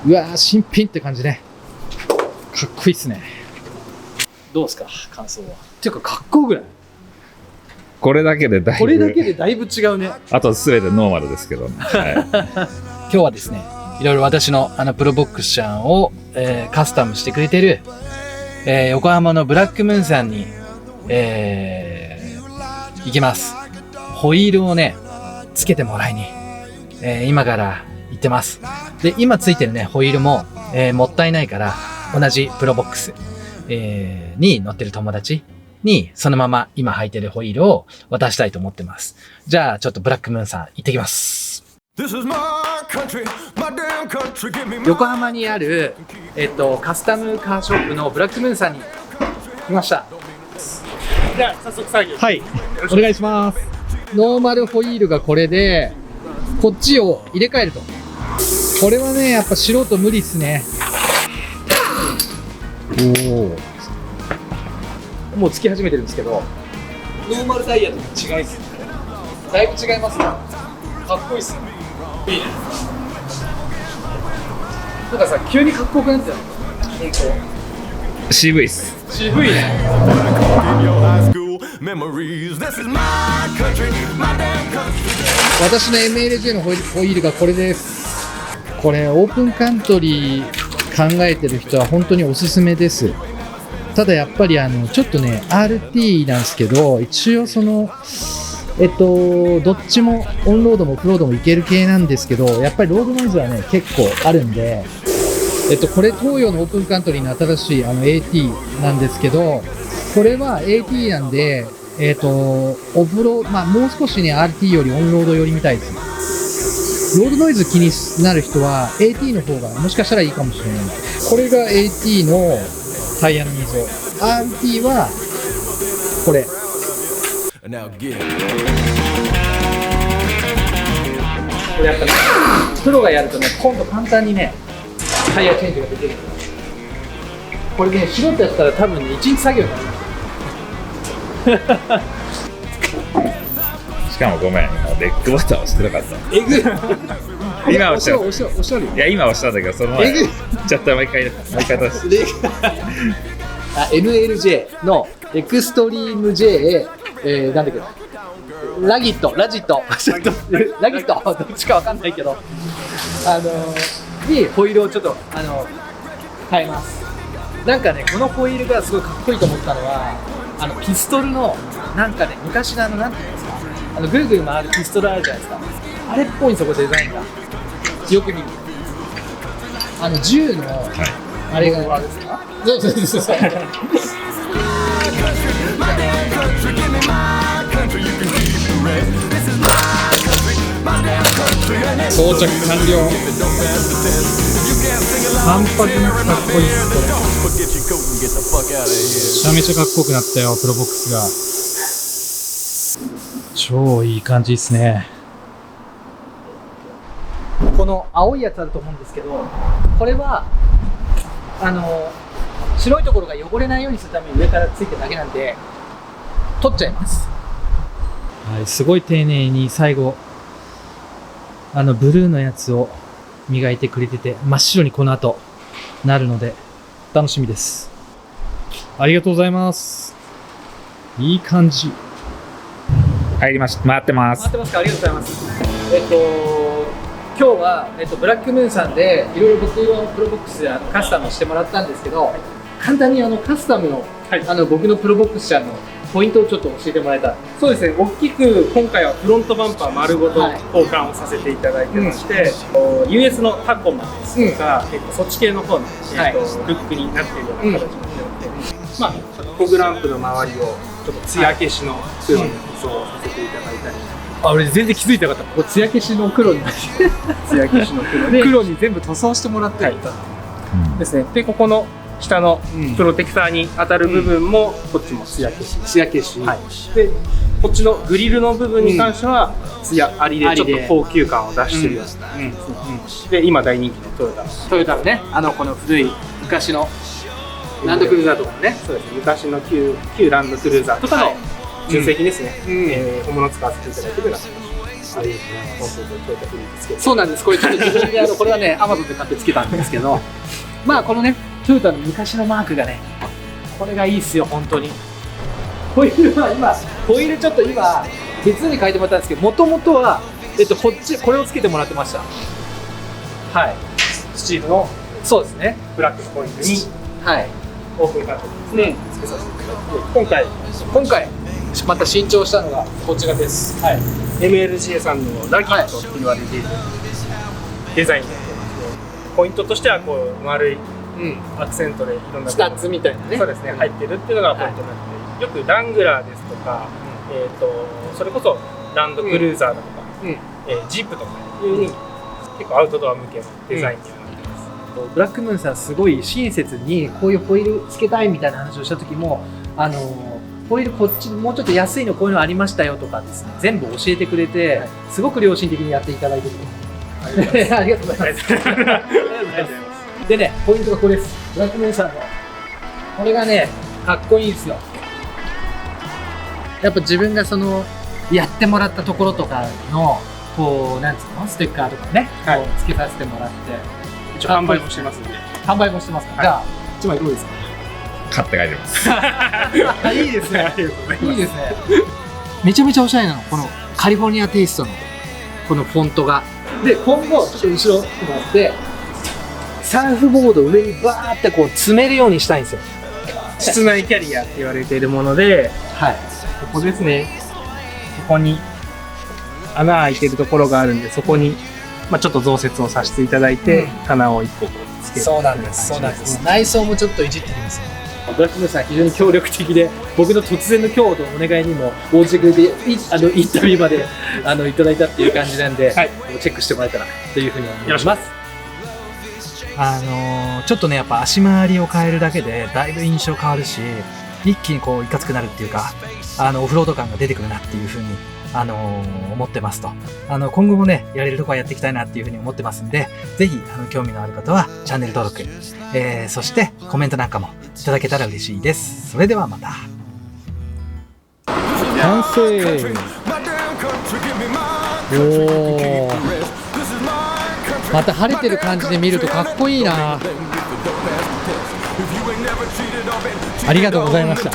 うわー、新品って感じね。かっこいいっすね。どうですか、感想は。っていうか、かっこよくない？これだけでだいぶ、これだけでだいぶ違うね。あと全てノーマルですけどね。今日はですね、いろいろ私のプロボックスちゃんを、カスタムしてくれてる、横浜のブラックムーンさんに、行きます。ホイールをね、つけてもらいに、今から行ってます。で、今ついてるね、ホイールも、もったいないから、同じプロボックス、に乗ってる友達に、そのまま今履いてるホイールを渡したいと思ってます。じゃあ、ちょっとブラックムーンさん行ってきます。横浜にある、カスタムカーショップのブラックムーンさんに来ました。じゃあ早速作業。はい、お願いします。ノーマルホイールがこれで、こっちを入れ替えると。これはね、やっぱ素人無理っすね。もうつき始めてるんですけど、ノーマルタイヤと違いっすね。だいぶ違いますね。かっこいいっすね。いいね。なんかさ、急にかっこよくなったよ。本当。渋いっす。渋いね。私の MLJ のホイールがこれです。これオープンカントリー考えてる人は本当におすすめです。ただやっぱりちょっとね RT なんですけど、一応そのどっちもオンロードもオフロードもいける系なんですけど、やっぱりロードノイズはね結構あるんで、これ東洋のオープンカントリーの新しいAT なんですけど、これは AT なんでオフロー、もう少しね RT よりオンロード寄りみたいです。ロードノイズ気になる人は AT の方がもしかしたらいいかもしれない。これが AT のタイヤの溝、RT はこれ。これやっぱね、プロがやるとね、今度簡単にねタイヤチェンジができるんですよ。これね、素人やったら多分ね1日作業になります。しかもごめん、今レッグボタン押してなかった。えぐい。今押した。押したるよ。いや、今押したんだけど、その前ちょっと毎回出して。NLJ のエクストリーム J、なんだっけ、ラジットラギットどっちかわかんないけど、にホイールをちょっと変えます。なんかね、このホイールがすごいかっこいいと思ったのは、ピストルのなんかね、昔のなんていうんですか、ぐるぐる回るピストルあるじゃないですか。あれっぽいんですよ、これデザインが。よく見る。銃の、あれが、ですか？そう。装着完了。半端なくかっこいいっす、これ。めちゃめちゃかっこよくなったよ、プロボックスが。超いい感じですね。この青いやつあると思うんですけど、これは白いところが汚れないようにするために上からついてるだけなんで取っちゃいます。はい、すごい丁寧に最後ブルーのやつを磨いてくれてて、真っ白にこの後なるので楽しみです。ありがとうございます。いい感じ。入りました。回ってます。回ってますか？ありがとうございます。今日は、ブラックムーンさんでいろいろ僕のプロボックスやカスタムしてもらったんですけど、簡単にカスタムの、僕のプロボックスちゃんのポイントをちょっと教えてもらえたら。そうですね、大きく今回はフロントバンパー丸ごと交換をさせていただいてまして、US のタコマですとか、そっち系の方の、ルックになっているような形になっておりて、フォグランプの周りをちょっと艶消しの黒に塗装させていただいたり。俺全然気づいてなかった。ここ艶消しの黒に艶消しの黒で黒に全部塗装してもらってるんだ、ですね。で、ここの下のプロテクターに当たる部分もこっちも艶消し、でこっちのグリルの部分に関しては艶ありでちょっと高級感を出してるような、で今大人気のトヨタのね、この古い昔のランドクルーザーとかね、そうですね、昔の旧ランドクルーザーとかの純正品ですね、本物を使わせていただいてるような形。そうなんです。これちょっと自分でこれはね、アマゾンで買ってつけたんですけど、まあこのね、トヨタの昔のマークがね、これがいいっすよ、本当に。ホイールは今、ホイールちょっと今、別に変えてもらったんですけど、もともとは、これをつけてもらってました。はい。スチールのそうですね。ブラックのホイールにはい。オープンカットですね、つけさせていただいて、今回、また新調したのがこちらです。はい、MLGA さんのラギットって言われているデザインになってますね。ポイントとしてはこう丸いアクセントでいろんなスタッツみたいなね。そうですね、入ってるっていうのがポイントになって、よくラングラーですとか、それこそランドクルーザーだとか、ジープとかいう結構アウトドア向けのデザインにはなってます。ブラックムーンさんすごい親切にこういうホイールつけたいみたいな話をした時もホイールこっちもうちょっと安いのこういうのありましたよとかですね、全部教えてくれて、すごく良心的にやっていただいてると。ありがとうございます。でね、ポイントがこれです。ブラックムーンさんのこれがね、かっこいいんですよ。やっぱ自分がやってもらったところとかのこうなんつうのステッカーとかね、こうつけさせてもらって、一応販売もしてますんで。販売もしてますから、じゃあ1枚どうですか？買って帰ります。いいですね。いいですね。めちゃめちゃおしゃれなの。このカリフォルニアテイストのこのフォントが。で、今後ちょっと後ろに持ってサーフボードを上にバーってこう詰めるようにしたいんですよ。室内キャリアって言われているもので、はい。ここですね。ここに穴開いてるところがあるんで、そこにちょっと増設をさせていただいて、棚を1個つける。そうなんです。そうなんです。内装もちょっといじってみますね。ブラックムーンさん非常に協力的で、僕の突然の今日のお願いにも応じてくれて、インタビューまでいただいたっていう感じなんで、はい、チェックしてもらえたらというふうに思います。ちょっとねやっぱ足回りを変えるだけでだいぶ印象変わるし、一気にこういかつくなるっていうか、オフロード感が出てくるなっていうふうに思ってますと。今後もねやれるとこはやっていきたいなっていうふうに思ってますんで、ぜひ興味のある方はチャンネル登録、そしてコメントなんかもいただけたら嬉しいです。それではまた。完成。おー、また晴れてる感じで見るとかっこいいな。ありがとうございました。